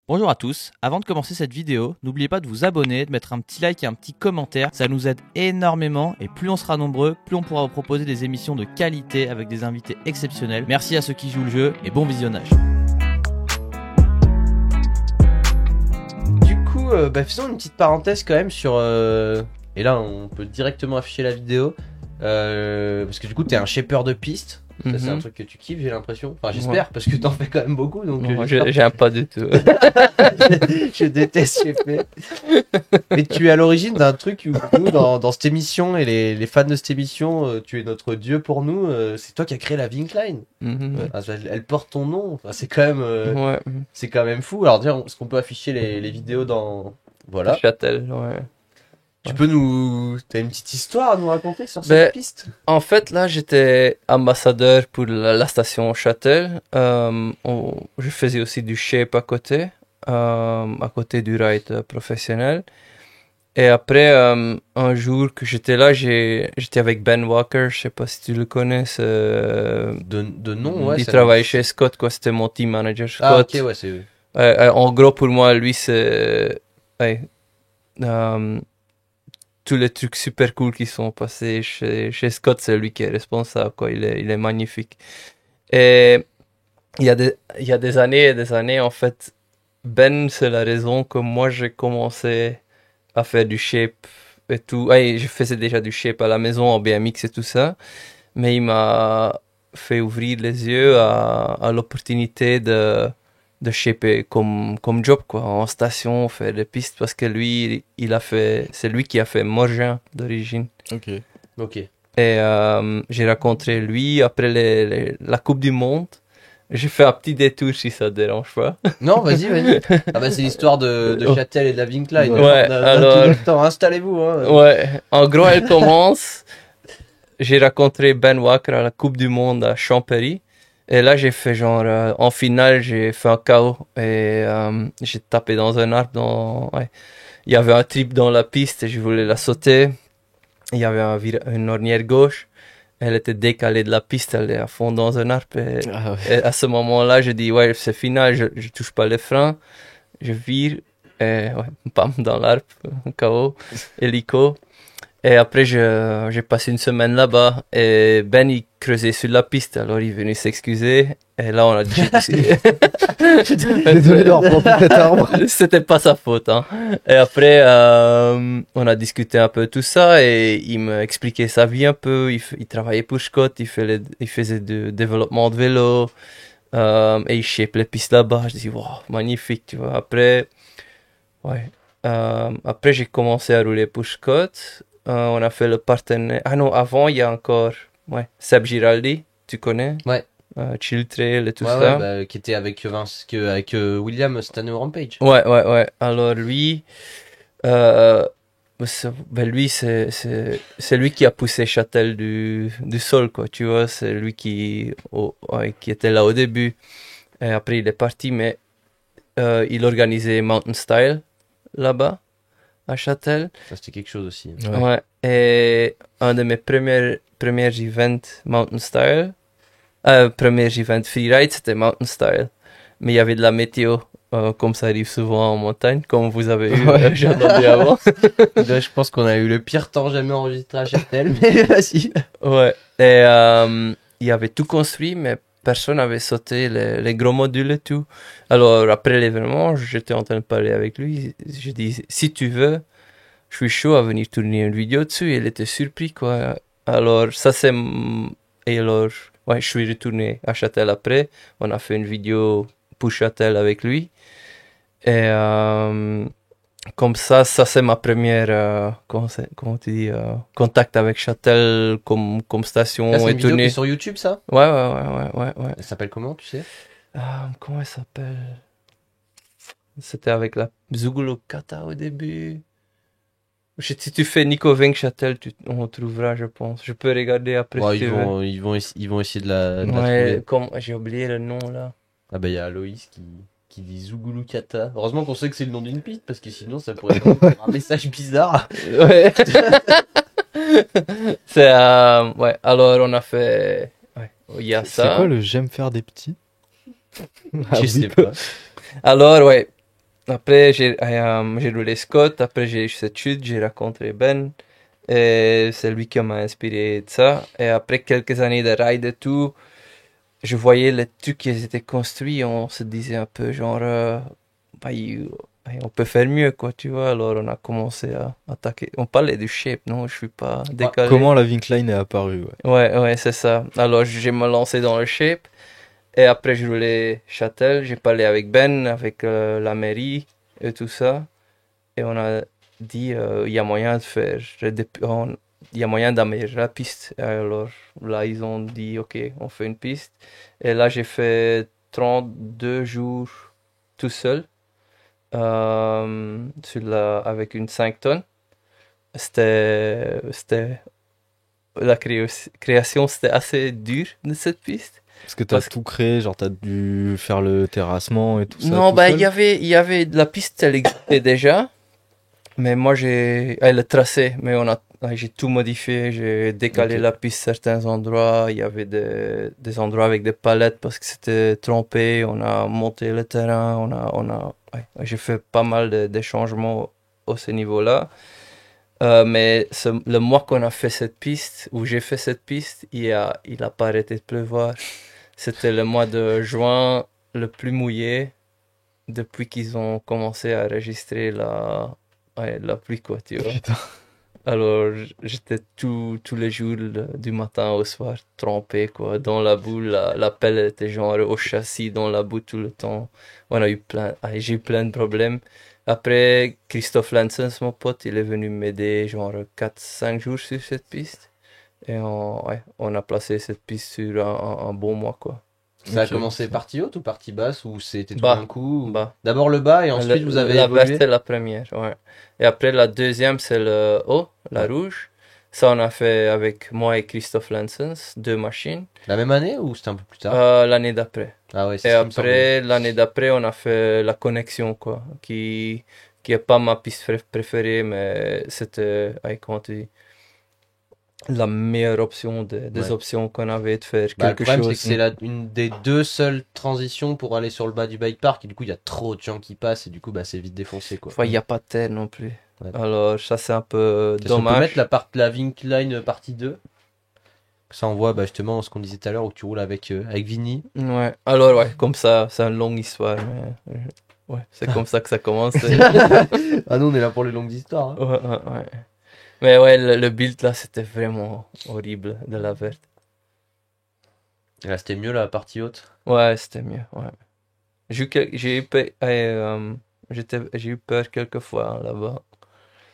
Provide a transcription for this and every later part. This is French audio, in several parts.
Bonjour à tous, avant de commencer cette vidéo, n'oubliez pas de vous abonner, de mettre un petit like et un petit commentaire, ça nous aide énormément et plus on sera nombreux, plus on pourra vous proposer des émissions de qualité avec des invités exceptionnels. Merci à ceux qui jouent le jeu et bon visionnage. Du coup, faisons une petite parenthèse quand même sur... Et là, on peut directement afficher la vidéo. Parce que du coup, t'es un shaper de piste. Ça, c'est un truc que tu kiffes, j'ai l'impression. Enfin, j'espère, parce que t'en fais quand même beaucoup. Donc, j'aime pas du tout. Je déteste shaper. Mais tu es à l'origine d'un truc où nous, dans cette émission, et les fans de cette émission, tu es notre dieu pour nous. C'est toi qui as créé la Vinkline. Elle porte ton nom. Enfin, c'est quand même... c'est quand même fou. Alors, est-ce qu'on peut afficher les vidéos dans... Voilà. Châtel, ouais. Tu peux t'as une petite histoire à nous raconter sur cette piste? En fait, là, j'étais ambassadeur pour la station Châtel. Je faisais aussi du shape à côté du ride professionnel. Et après, un jour que j'étais là, j'étais avec Ben Walker, je sais pas si tu le connais. De nom, ouais. Il travaille chez Scott, quoi. C'était mon team manager, Scott. Ah, ok, ouais, c'est... en gros, pour moi, lui, c'est... tous les trucs super cool qui sont passés chez Scott, c'est lui qui est responsable, quoi. Il est magnifique. Et il y a des années et des années, en fait, Ben, c'est la raison que moi, j'ai commencé à faire du shape et tout. Je faisais déjà du shape à la maison, en BMX et tout ça. Mais il m'a fait ouvrir les yeux à l'opportunité de shaper comme job, quoi, en station, faire des pistes, parce que lui, c'est lui qui a fait Morgin d'origine. Ok. Et j'ai rencontré lui après la Coupe du Monde. J'ai fait un petit détour si ça te dérange pas. Non, vas-y. Ah bah c'est l'histoire de Châtel et de la Vinkline. Ouais, alors... Tout le temps, installez-vous. Hein. Ouais, en gros, elle commence. J'ai rencontré Ben Walker à la Coupe du Monde à Champéry. Et là, j'ai fait en finale, j'ai fait un KO. Et j'ai tapé dans un arbre. Il y avait un trip dans la piste et je voulais la sauter. Il y avait une ornière gauche. Elle était décalée de la piste, elle est à fond dans un arbre. Et à ce moment-là, je dis, ouais, c'est final, je touche pas les freins. Je vire, et bam, dans l'arbre, KO, hélico. Et après, j'ai passé une semaine là-bas. Et Ben, il creusait sur la piste. Alors, il est venu s'excuser. Et là, on a dit... Désolé d'avoir planté cet arbre. C'était pas sa faute. Hein. Et après, on a discuté un peu tout ça. Et il m'a expliqué sa vie un peu. Il travaillait pour Scott. Il faisait du développement de vélo. Et il shape les pistes là-bas. Je dis, wow, magnifique, tu vois. Après, après, j'ai commencé à rouler pour Scott. On a fait le partenaire. Ah non, avant, il y a encore Seb Giraldi, tu connais? Ouais. Chill Trail et tout ça. Qui était avec William cette année au Rampage. Ouais. Alors lui, lui c'est lui qui a poussé Châtel du sol, quoi. Tu vois, c'est lui qui était là au début. Et après, il est parti, mais il organisait Mountain Style là-bas. À Châtel. Ça, c'était quelque chose aussi. Ouais. Et un de mes premiers events Mountain Style, premier event freeride, c'était Mountain Style. Mais il y avait de la météo, comme ça arrive souvent en montagne, comme vous avez eu, j'ai entendu avant. Là, je pense qu'on a eu le pire temps jamais enregistré à Châtel, mais vas-y. Ouais. Et il y avait tout construit, mais personne n'avait sauté les gros modules et tout. Alors, après l'événement, j'étais en train de parler avec lui. Je dis, si tu veux, je suis chaud à venir tourner une vidéo dessus. Et il était surpris, quoi. Alors, ça c'est... Et alors, je suis retourné à Châtel après. On a fait une vidéo pour Châtel avec lui. Et comme ça c'est ma première, comment tu dis, contact avec Châtel comme station. Là, c'est une vidéo qui est sur YouTube, ça? Ouais. Elle s'appelle comment, tu sais? Comment elle s'appelle? C'était avec la Zougoulou Kata au début. Si tu fais Nico Vink Châtel, on trouvera, je pense. Je peux regarder après. Ils vont essayer de la trouver. J'ai oublié le nom là. Ah bah il y a Aloïs qui dit Zougoulou Kata. Heureusement qu'on sait que c'est le nom d'une piste, parce que sinon ça pourrait être un message bizarre. Ouais. C'est alors on a fait il y a ça. C'est quoi le j'aime faire des petits? Je sais pas. Alors Après, j'ai roulé Scott. Après, j'ai eu cette chute. J'ai rencontré Ben. Et c'est lui qui m'a inspiré de ça. Et après quelques années de ride et tout, je voyais les trucs qui étaient construits. On se disait un peu genre, bah, on peut faire mieux, quoi, tu vois. Alors, on a commencé à attaquer. On parlait du shape, non? Je suis pas décalé. Comment la Vinkline est apparue, ouais. Ouais, c'est ça. Alors, j'ai me lancé dans le shape. Et après, je roulais Châtel. J'ai parlé avec Ben, avec la mairie et tout ça. Et on a dit, il y a moyen de faire, il y a moyen d'améliorer la piste. Alors là, ils ont dit, ok, on fait une piste. Et là, j'ai fait 32 jours tout seul, avec une 5 tonnes. La création, c'était assez dur de cette piste. Parce que t'as tout créé, genre t'as dû faire le terrassement et tout ça. Non, tout bah, seul. il y avait la piste, elle existait déjà. Mais moi, le tracé, mais j'ai tout modifié, j'ai décalé Ok. la piste certains endroits, il y avait des endroits avec des palettes parce que c'était trompé, on a monté le terrain, j'ai fait pas mal de changements à ce niveau-là. Mais le mois qu'on a fait cette piste, où j'ai fait cette piste, il a pas arrêté de pleuvoir. C'était le mois de juin, le plus mouillé depuis qu'ils ont commencé à enregistrer la pluie, quoi, tu vois. Putain. Alors, j'étais tous les jours, du matin au soir, trempé, quoi, dans la boue. La pelle était genre au châssis, dans la boue tout le temps. J'ai eu plein de problèmes. Après, Christophe Lansens, mon pote, il est venu m'aider genre 4-5 jours sur cette piste. Et on a placé cette piste sur un bon mois, quoi. Ça a Ok. commencé partie haute ou partie basse ou c'était tout Bas. d'un coup ou- Bas. D'abord le bas et ensuite vous avez La évolué. verte, c'est la première, ouais. Et après, la deuxième, c'est le haut, la rouge. Ça, on a fait avec moi et Christophe Lansens, 2 machines. La même année ou c'était un peu plus tard? L'année d'après. Ah ouais, c'est Et ce qui me semblait. après, l'année d'après, on a fait la connexion, quoi. Qui est pas ma piste préférée, mais c'était, comment tu dis, la meilleure option des Ouais. options qu'on avait de faire Bah, le quelque problème, c'est chose. que c'est une des deux seules transitions pour aller sur le bas du bike park. Et du coup, il y a trop de gens qui passent et du coup, bah, c'est vite défoncé, quoi. Enfin, il n'y a pas de terre non plus. Ouais. Alors, ça, c'est un peu Est-ce qu'on peut dommage. mettre la Vinkline partie 2? Ça, on voit bah, justement ce qu'on disait tout à l'heure où tu roules avec Vinny. Ouais, alors ouais, comme ça, c'est une longue histoire, mais ouais, c'est comme ça que ça commence. Ah, nous, on est là pour les longues histoires. Hein. Ouais. Mais ouais, le build là, c'était vraiment horrible de la verte. Et là, c'était mieux la partie haute. Ouais, c'était mieux, ouais. J'ai eu peur, j'ai eu peur quelques fois, hein, là-bas.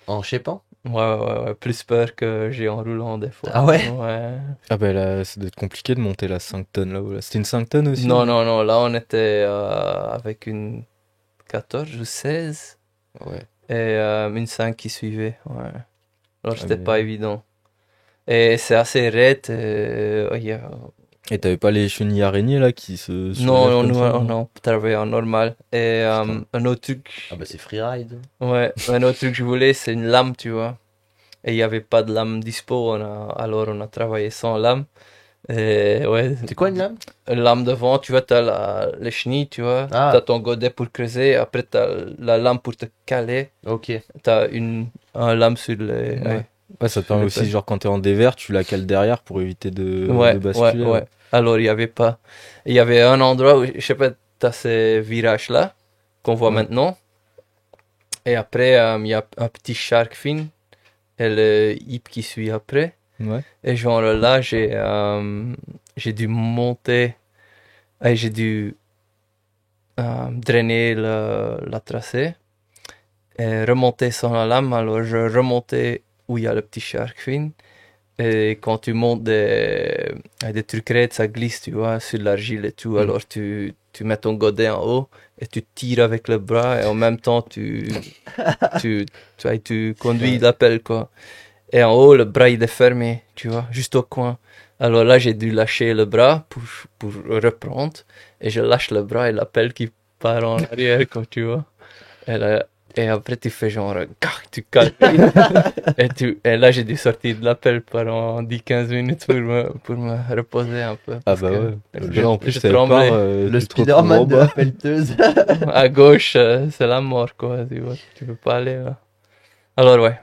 En shapant? Ouais, plus peur que j'ai en roulant des fois. Ah ouais? Ouais. Ah bah là, ça doit être compliqué de monter la 5 tonnes là-haut. Là. C'était une 5 tonnes aussi? Non, là on était avec une 14 ou 16 Ouais. et une 5 qui suivait, ouais. Alors Ah, c'était mais- pas évident. Et c'est assez raide. Et t'avais pas les chenilles araignées là qui se Non, soulèvent comme ça, on travaillait en normal. Et Putain. un autre truc, Ah bah, c'est freeride. ouais, un autre truc que je voulais, c'est une lame, tu vois. Et il n'y avait pas de lame dispo, alors on a travaillé sans lame. Et ouais, C'est quoi une lame? une lame devant, tu vois, t'as les chenilles, tu vois. Ah. T'as ton godet pour creuser, après t'as la lame pour te caler. Ok. T'as un lame sur les. Ouais. Ouais, ça te sur permet les aussi, pelles. genre quand t'es en dévers, tu la cales derrière pour éviter de Ouais, basculer. ouais. Alors, il y avait pas. Il y avait un endroit où, je sais pas, t'as ces virages-là qu'on voit Ouais. maintenant. Et après, il y a un petit shark fin et le hip qui suit après. Ouais. Et genre là, j'ai dû monter. Et j'ai dû drainer la tracée et remonter sans la lame. Alors, je remontais où il y a le petit shark fin. Et quand tu montes des trucs raides, ça glisse, tu vois, sur l'argile et tout. Alors tu mets ton godet en haut et tu tires avec le bras et en même temps tu conduis Ouais. la pelle, quoi. Et en haut, le bras il est fermé, tu vois, juste au coin. Alors là, j'ai dû lâcher le bras pour reprendre. Et je lâche le bras et la pelle qui part en arrière, quoi, tu vois. Et là, Et après, tu fais genre, tu calmes. Et là, j'ai dû sortir de l'appel pendant 10-15 minutes pour me reposer un peu. Ah parce bah que ouais. Là, en plus, je t'avais tremblais. peur, Le tu te retrouves Spider-Man en de la bas. pelleteuse. À gauche, c'est la mort, quoi. Tu vois, tu peux pas aller là. Alors, ouais.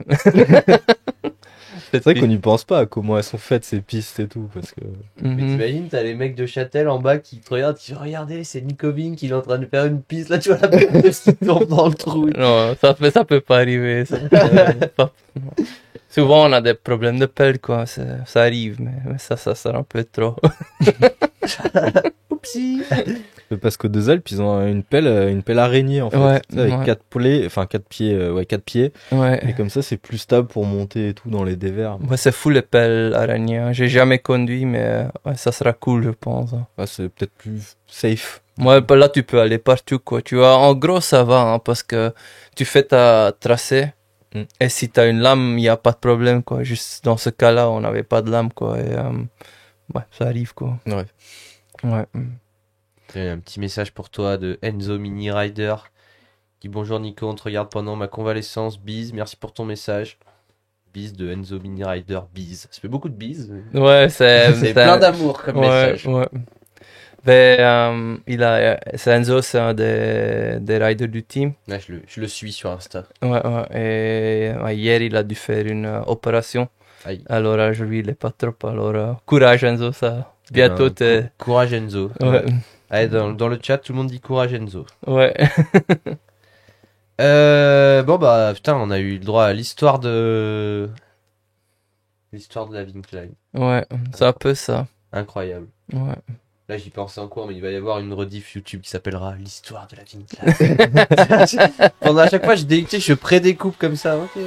C'est vrai qu'on n'y pense pas à comment elles sont faites ces pistes et tout, parce que... Mais Mhm. t'imagines, t'as les mecs de Châtel en bas qui te regardent, qui disent regardez, c'est Nico Vink, il est en train de faire une piste, là tu vois la pelleteuse qui tombe dans le trou. Non, ça peut pas arriver. Souvent, on a des problèmes de pelle, quoi. Ça arrive, mais ça sert un peu trop. Oupsie. Parce qu'aux Deux Alpes, ils ont une pelle araignée, en fait. Ouais, Tu sais, avec ouais. 4 pieds, enfin 4 pieds, quatre pieds. Ouais. Et comme ça, c'est plus stable pour monter et tout dans les dévers. Ouais, c'est fou les pelles araignées. Hein. J'ai jamais conduit, mais ouais, ça sera cool, je pense. Hein. Ouais, c'est peut-être plus safe. Ouais, bah là, tu peux aller partout, quoi. Tu vois, en gros, ça va, hein, parce que tu fais ta tracée. Mm. Et si t'as une lame, il n'y a pas de problème, quoi. Juste dans ce cas-là, on n'avait pas de lame, quoi. Et ouais, ça arrive, quoi. Ouais. Ouais. J'ai un petit message pour toi de Enzo Mini Rider. Qui dit bonjour Nico, on te regarde pendant ma convalescence, bise, merci pour ton message. Bise de Enzo Mini Rider, bise. Ça fait beaucoup de bises. Ouais, C'est plein d'amour comme message. Ouais. Mais, c'est Enzo, c'est un des riders du team. Ouais, je le suis sur Insta. Ouais. Et ouais, hier, il a dû faire une opération. Aïe. Alors, aujourd'hui, il est pas trop. Alors, courage, Enzo, ça. Bientôt, t'es. Courage Enzo. Ouais. Allez, dans le chat, tout le monde dit courage Enzo. Ouais. Bon bah putain, on a eu le droit à l'histoire de la Vincline. Ouais, c'est un peu ça. Incroyable. Ouais. Là j'y pensais en cours, mais il va y avoir une rediff YouTube qui s'appellera l'histoire de la Vincline. Pendant à chaque fois je prédécoupe comme ça. Ok.